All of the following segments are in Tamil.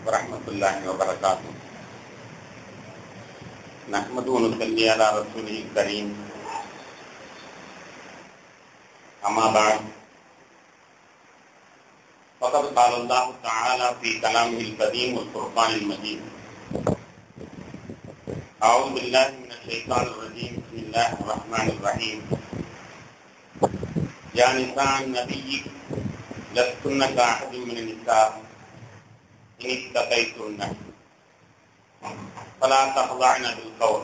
warahmatullahi wabarakatuh. Nahmadu wa nusalli ala rasulihil karim. Amma ba'd. Faqad qala Allah ta'ala fi kalamihil qadim wal furqanil majid. A'udzu billahi minasy syaithanir rajim. Bismillahir rahmanir rahim. Ya nisa'an nabiyyi lastunna ka'ahadin minan nisa' in ittaqaytunna فلا تخضعن بالقول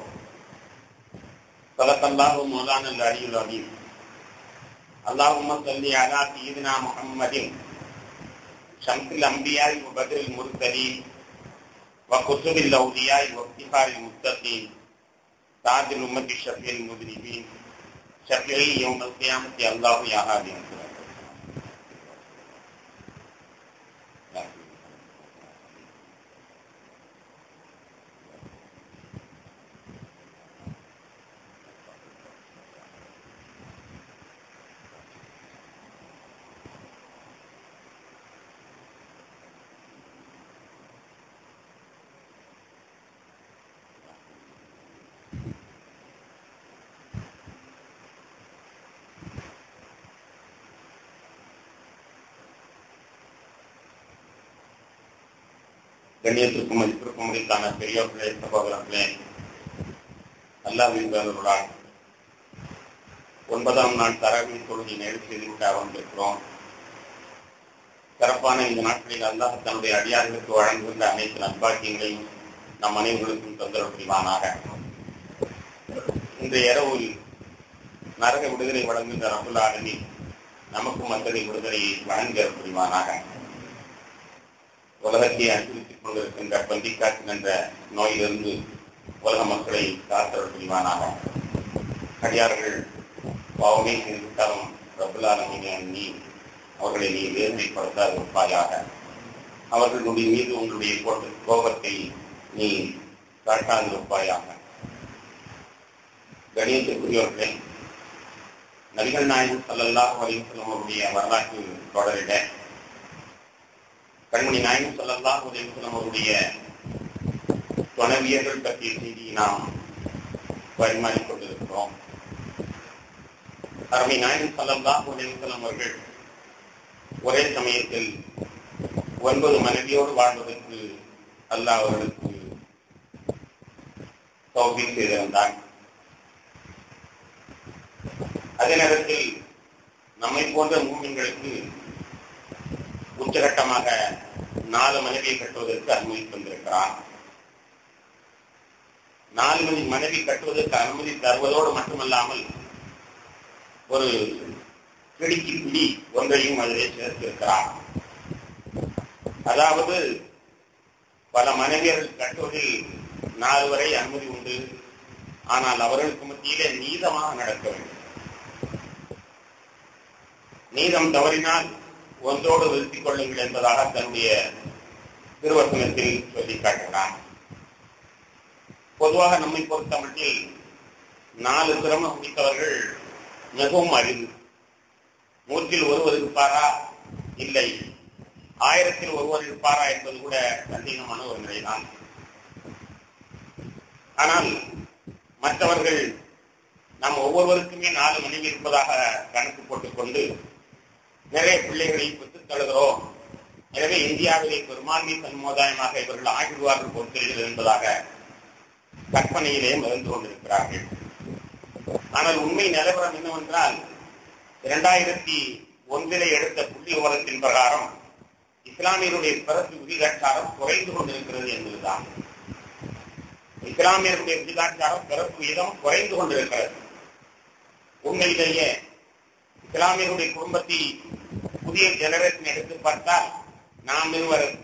صدق الله مولانا العلي العظيم. اللهم صل على سيدنا محمد شمس الانبياء وبدر المرسلين وكتب الاولياء وافتخار المتقين تاج الامه الشفيع المذنبين شفيعي يوم القيامه الله يا هادي. கண்ணியத்திற்கும் மதிப்பிற்கும் முறைக்கான பெரியோர்களே, சகோதரர்களே, அல்லாஹ்வின் பேரருளால் 9ஆம் நாள் தராவீஹ் தொழுகை நிறைவு செய்துவிட்டு அமர்ந்திருக்கிறோம். சிறப்பான இந்த நாட்களில் அல்லாஹ் தன்னுடைய அடியார்களுக்கு வழங்குகின்ற அனைத்து நற்பாக்கியங்களையும் நம் அனைவர்களுக்கும் தொந்தரவு புரிவானாக. இந்த இரவில் நரக விடுதலை வழங்குகின்ற ரப்புல் ஆலமீன் நமக்கும் அத்தகைய விடுதலையை வழங்க புரிவானாக. உலகத்தை அனுபவித்துக் கொண்டிருக்கின்ற பந்திக்காற்று என்ற நோயிலிருந்து உலக மக்களை காத்தல் புரிவானாக. அடியார்கள் பாவமே செய்துவிட்டாலும் ரப்புல் ஆலமீன் நீ அவர்களை நீ வேதனைப்படுத்தாது இருப்பாயாக. அவர்களுடைய மீது உங்களுடைய கோபத்தை நீ காட்டாது இருப்பாயாக. கணியத்திற்குரியவர்களே, நபிகள் நாயகம் ஸல்லல்லாஹு அலைஹி வஸல்லம் அவருடைய வரலாற்று தொடரிட கண்மணி நாயகம் ஸல்லல்லாஹு அலைஹி வஸல்லம் அவருடைய துணைவியர்கள் பற்றிய செய்தியை நாம் பரிமாறிக்கொண்டிருக்கிறோம். அருமை நாயகம் ஸல்லல்லாஹு அலைஹி வஸல்லம் அவர்கள் ஒரே சமயத்தில் 9 மனைவியோடு வாழ்வதற்கு அல்லாஹ் அவர்களுக்கு தௌஃபீக் செய்திருந்தார். அதே நேரத்தில் நம்மை போன்ற மூமின்களுக்கு உச்சகட்டமாக 4 மனைவியை கட்டுவதற்கு அனுமதி தந்திருக்கிறார். 4 மனைவி கட்டுவதற்கு அனுமதி தருவதோடு மட்டுமல்லாமல் ஒரு பிடிக்கு பிடி ஒன்றையும் அதிலே சேர்த்திருக்கிறார். அதாவது பல மனைவியர்கள் கட்டுவதில் 4 வரை அனுமதி உண்டு. ஆனால் அவர்களுக்கு மத்தியிலே நீதமாக நடக்க வேண்டும். நீதம் தவறினால் ஒன்றோடு நிறுத்திக் கொள்ளுங்கள் என்பதாக தன்னுடைய திருவசனத்தில் சொல்லி காட்டுகிறார். பொதுவாக நம்மை பொறுத்தமட்டில் 4 சிரமம் முடித்தவர்கள் மிகவும் அரிது. 100-ல் ஒருவர் இருப்பாரா? இல்லை. 1000-ல் ஒருவர் இருப்பாரா என்பது கூட சந்தேகமான ஒரு நிலைதான். ஆனால் மற்றவர்கள் நாம் ஒவ்வொருவருக்குமே 4 மனைவி இருப்பதாக கணக்கு போட்டுக்கொண்டு நிறைய பிள்ளைகளை பெற்றுத் தழுகிறோம். எனவே இந்தியாவிலே பெரும்பான்மை சமுதாயமாக இவர்கள் ஆகிடுவார்கள் போல் தெரிகிறது என்பதாக கற்பனையிலே மறந்து கொண்டிருக்கிறார்கள். ஆனால் உண்மை நிலவரம் என்னவென்றால் 2001 எடுத்த புள்ளி விவரத்தின் பிரகாரம் இஸ்லாமியருடைய பிறப்பு விகிதாச்சாரம் குறைந்து கொண்டிருக்கிறது என்பதுதான். இஸ்லாமியருடைய விகிதாச்சாரம் பிறப்பு விகிதம் குறைந்து கொண்டிருக்கிறது. உண்மையிலேயே இஸ்லாமியருடைய குடும்பத்தை புதிய ஜெனரேஷன் எடுத்து பார்த்தால்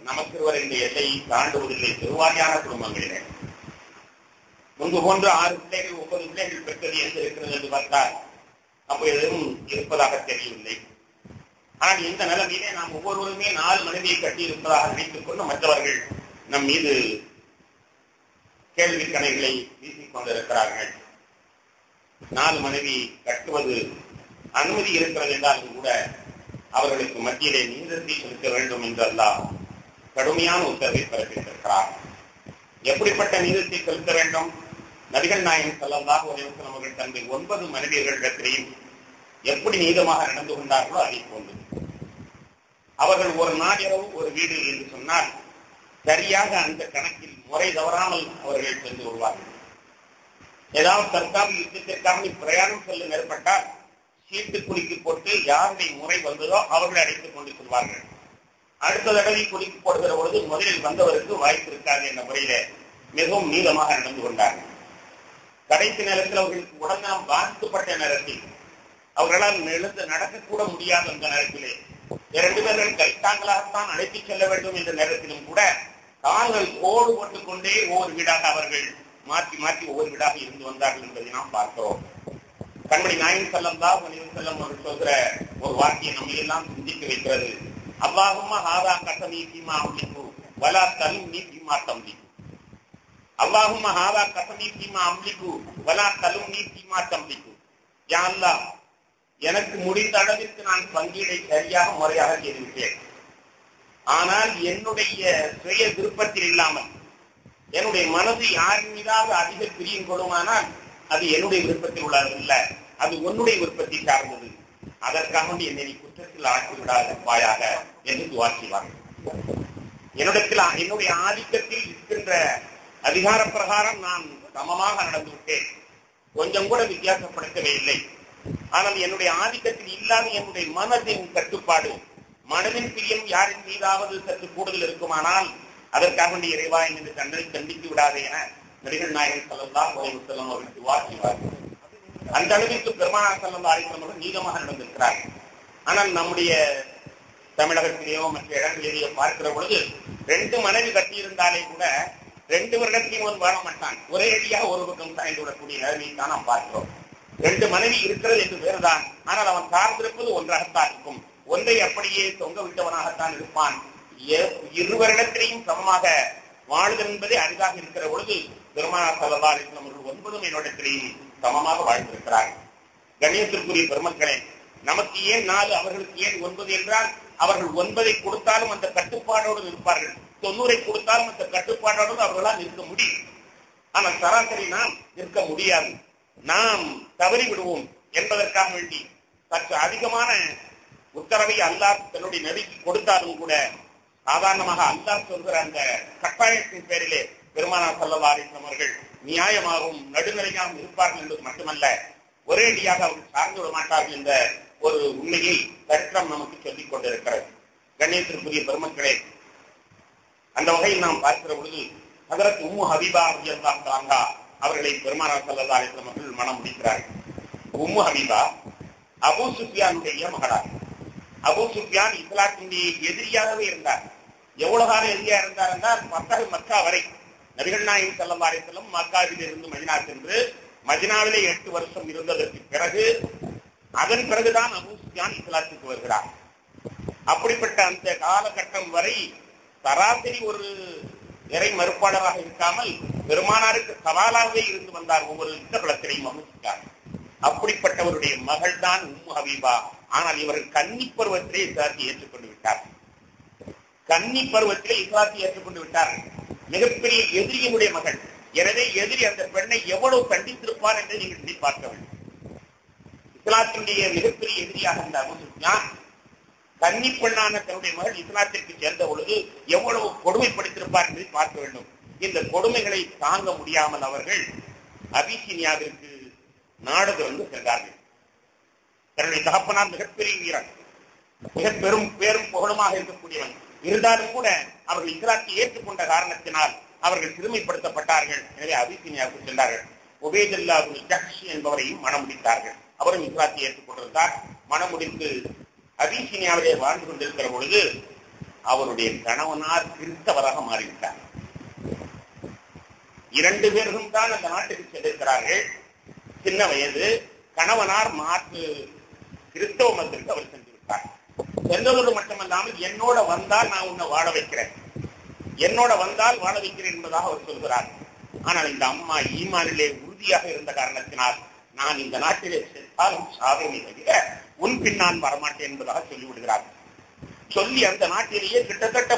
நமக்கு இருவர் இந்த எல்லையை தாண்டுவதில்லை. பெருவாரியான குடும்பங்களிலே முன்பு போன்று 6 பிள்ளைகள் 9 பிள்ளைகள் பெற்றது என்று இருக்கிறது என்று பார்த்தால் அப்போ எதுவும் இருப்பதாக தெரியவில்லை. ஆனால் இந்த நிலைமையிலே நாம் ஒவ்வொருவருமே 4 மனைவியை கட்டியிருப்பதாக நினைத்துக் கொண்டு மற்றவர்கள் நம் மீது கேள்வி கணைகளை வீசிக் கொண்டிருக்கிறார்கள். 4 மனைவி கட்டுவது அனுமதி இருக்கிறது என்றாலும் கூட அவர்களுக்கு மத்தியிலே நீதத்தை செலுத்த வேண்டும் என்று அல்லாஹ் கடுமையான உத்தரவை பிறப்பித்திருக்கிறார். எப்படிப்பட்ட நீதத்தை செலுத்த வேண்டும்? நபிகள் நாயகம் ஸல்லல்லாஹு அலைஹி வஸல்லம் அவர்கள் தன்னுடைய 9 மனைவியர்களிடத்திலேயும் எப்படி நீதமாக நடந்து கொண்டார்களோ அதை போன்று அவர்கள் ஒரு நாளிரவு ஒரு வீடு என்று சொன்னால் சரியாக அந்த கணக்கில் முறை தவறாமல் அவர்கள் சென்று வருவார்கள். ஏதாவது தற்காப்பு யுத்தத்திற்காக பிரயாணம் செல்ல ஏற்பட்டால் சீட்டு குலுக்கி போட்டு யாருடைய முறை வந்ததோ அவர்களை அழைத்துக் கொண்டு செல்வார்கள். அடுத்த தடவை குலுக்கி போடுகிற பொழுது முதலில் வந்தவருக்கு வாய்ப்பு இருக்காது என்ற முறையில மிகவும் நீளமாக நடந்து கொண்டார்கள். கடைசி நேரத்தில் அவர்களுக்கு உடல்நலம் பாதிக்கப்பட்ட நேரத்தில் அவர்களால் எழுந்து நடக்கக்கூட முடியாத அந்த நேரத்திலே 2 பேர்கள் கைத்தாங்களாகத்தான் அழைத்துச் செல்ல வேண்டும் என்ற நேரத்திலும் கூட கால்கள் கோடு போட்டுக் கொண்டே ஒவ்வொரு வீடாக அவர்கள் மாற்றி மாற்றி ஒவ்வொரு வீடாக இருந்து வந்தார்கள் என்பதை நாம் பார்க்கிறோம். கண்மணி நாயகம் ஸல்லல்லாஹு அலைஹி வஸல்லம் அவர்கள் சொல்கிற ஒரு வாக்கியம் நம்மை எல்லாம் சிந்திக்க வைக்கிறது. அல்லாஹும்ம ஹாதா கஸமீ ஃபீமா அம்லிகு வலா தலும்னி ஃபீமா தம்லிகு. அல்லாஹும்ம ஹாதா கஸமீ ஃபீமா அம்லிகு வலா தலும்னி ஃபீமா தம்லிகு. யா அல்லாஹ், எனக்கு முடிந்த அளவிற்கு நான் பங்கீடை சரியாக முறையாக செய்துவிட்டேன். ஆனால் என்னுடைய சுய விருப்பத்தில் இல்லாமல் என்னுடைய மனது யாரின் மீதாவது அதிக பிரியம் கொள்ளுமானால் அது என்னுடைய விருப்பத்தில் உள்ளதில்லை, அது உன்னுடைய விருப்பத்தை சார்ந்தது. அதற்காக என்னை குற்றத்தில் ஆக்கி விடாதப்பாயாக என்று துஆ செய்வார்கள். என்னுடைய ஆதிக்கத்தில் இருக்கின்ற அதிகார பிரகாரம் நான் சமமாக நடந்து விட்டேன், கொஞ்சம் கூட வித்தியாசப்படுத்தவே இல்லை. ஆனால் என்னுடைய ஆதிக்கத்தில் இல்லாத என்னுடைய மனதின் கட்டுப்பாடு, மனதின் பிரியம் யாரின் மீதாவது சற்று கூடுதல் இருக்குமானால் அதற்காக இறைவா என்று தண்டனை கண்டித்து விடாதே என நபிகள் நாயகம் ஸல்லல்லாஹு அலைஹி வஸல்லம் அவர்கள் துஆ செய்வார்கள். அந்த அளவிற்கு பெருமானார் ஸல்லல்லாஹு அலைஹி வஸல்லம் அவர்கள் நீதமாக நடந்திருக்கிறார்கள். ஆனால் நம்முடைய தமிழகத்திலேயோ மற்ற இடங்களிலேயோ பார்க்கிற பொழுது 2 மனைவி கட்டியிருந்தாலே கூட 2 வருடத்தையும் ஒரு வாழ மாட்டான், ஒரே அடியாக ஒரு பக்கம் சாய்ந்து விடக்கூடிய நிலைமையை தான் நாம் பார்க்கிறோம். 2 மனைவி இருக்கிறது என்று வேறுதான், ஆனால் அவன் சார்ந்திருப்பது ஒன்றாகத்தான் இருக்கும். ஒன்றை அப்படியே தொங்க விட்டவனாகத்தான் இருப்பான். 2 வருடத்திலையும் சமமாக வாழ்தல் என்பதே அரிதாக இருக்கிற பொழுது பெருமானார் ஸல்லல்லாஹு அலைஹி வஸல்லம் அவர்கள் 9 என்னிடத்திலேயும் சமமாக வாழ்ந்திருக்கிறார்கள். கண்ணியத்திற்குரிய பெருமக்களே, நமக்கு ஏன் 4 அவர்களுக்கு ஏன் 9 என்றால் அவர்கள் 9 கொடுத்தாலும் அந்த கட்டுப்பாடோடு இருப்பார்கள், 90 கொடுத்தாலும் அந்த கட்டுப்பாடோடு அவர்களால் நிற்க முடியும். ஆனால் சராசரி நாம் நிற்க முடியாது, நாம் தவறி விடுவோம் என்பதற்காக வேண்டி சற்று அதிகமான உத்தரவை அல்லாஹ் தன்னுடைய நபிக்கு கொடுத்தாலும் கூட சாதாரணமாக அல்லாஹ் சொல்கிற அந்த கட்டாயத்தின் பேரிலே பெருமானார் ஸல்லல்லாஹு அலைஹி வஸல்லம் அவர்கள் நியாயமாகவும் நடுநிலையாகவும் இருப்பார்கள் என்பது மட்டுமல்ல, ஒரேடியாக அவர்கள் சார்ந்து விட மாட்டார்கள் என்ற ஒரு உண்மையை சரித்திரம் நமக்கு சொல்லிக் கொண்டிருக்கிறது. கண்ணியத்திற்குரிய பெருமக்களே, அந்த வகையில் நாம் பார்க்கிற பொழுது ஹஜ்ரத் உம்மு ஹபீபா ரலியல்லாஹு அன்ஹா அவர்களை பெருமானார் ஸல்லல்லாஹு அலைஹி வஸல்லம் அவர்கள் மனம் முடிக்கிறார்கள். உம்மு ஹபீபா அபூ சுஃபியானுடைய மகளார். அபூ சுஃபியான் இஸ்லாத்தினுடைய எதிரியாகவே இருந்தார். எவ்வளவு காலம் எதிரியா இருந்தார் என்றால் மக்கா வரை. நபிகள் நாயகம் ஸல்லல்லாஹு அலைஹி வஸல்லம் மக்காவில் இருந்து மதீனா சென்று மதீனாவிலே 8 வருஷம் இருந்ததற்கு பிறகு அதன் பிறகுதான் அபூ சுஃபியான் இஸ்லாத்துக்கு வருகிறார். அப்படிப்பட்ட அந்த காலகட்டம் வரை சராசரி ஒரு இறை மறுப்பாளராக இருக்காமல் பெருமானாருக்கு சவாலாகவே இருந்து வந்தார் ஒவ்வொரு யுத்தகலத்திலையும் அபூ சுஃபியான். அப்படிப்பட்டவருடைய மகள் தான் உம்மு ஹபீபா. ஆனால் இவர்கள் கன்னி பருவத்திலே இஸ்லாத்தை ஏற்றுக்கொண்டு விட்டார். கன்னி பருவத்திலே இஸ்லாத்தை ஏற்றுக்கொண்டு விட்டார்கள். மிகப்பெரிய எதிரியினுடைய மகள். எனவே எதிரி அந்த பெண்ணை எவ்வளவு கண்டித்திருப்பார் என்று நீங்கள் எண்ணி பார்க்க வேண்டும். இஸ்லாத்தினுடைய மிகப்பெரிய எதிரியாக இருந்த அபூ சுஃபியான் கன்னி பெண்ணான தன்னுடைய மகள் இஸ்லாத்திற்கு சேர்ந்த பொழுது எவ்வளவு கொடுமைப்படுத்திருப்பார் என்பதை பார்க்க வேண்டும். இந்த கொடுமைகளை தாங்க முடியாமல் அவர்கள் அபிசீனியாவிற்கு நாடு வந்து சென்றார்கள். தன்னுடைய தகப்பனார் மிகப்பெரிய வீரன், மிக பெரும் பேரும் புகழுமாக இருக்கக்கூடியவன். இருந்தாலும் கூட அவர்கள் இஸ்லாத்தை ஏற்றுக்கொண்ட காரணத்தினால் அவர்கள் சிறுமைப்படுத்தப்பட்டார்கள். எனவே அபிசீனியாவுக்கு சென்றார்கள். உபைதுல்லா இப்னு ஜஹ்ஷ் என்பவரையும் மனம் முடித்தார்கள். அவரும் இஸ்லாத்தை ஏற்றுக்கொண்டிருந்தார். மனம் முடித்து அபிசீனியாவிலே வாழ்ந்து கொண்டிருக்கிற பொழுது அவருடைய கணவனார் கிறிஸ்தவராக மாறிவிட்டார். 2 பேரும் தான் அந்த நாட்டுக்கு சென்றிருக்கிறார்கள். சின்ன வயது. கணவனார் மாற்று கிறிஸ்தவ மதத்திற்கு அவர் சென்று விட்டார். சென்றதோடு மட்டுமல்லாமல் என்னோட வந்தால் நான் உன்னை வாழ வைக்கிறேன், என்னோட வந்தால் வாழ வைக்கிறேன் என்பதாக அவர் சொல்கிறார். ஆனால் இந்த அம்மா ஈமானிலே உறுதியாக இருந்த காரணத்தினால் நான் இந்த நாட்டிலே சென்றாலும் சாதனை தவிர உன் பின் நான் வரமாட்டேன் என்பதாக சொல்லிவிடுகிறார். சொல்லி அந்த நாட்டிலேயே கிட்டத்தட்ட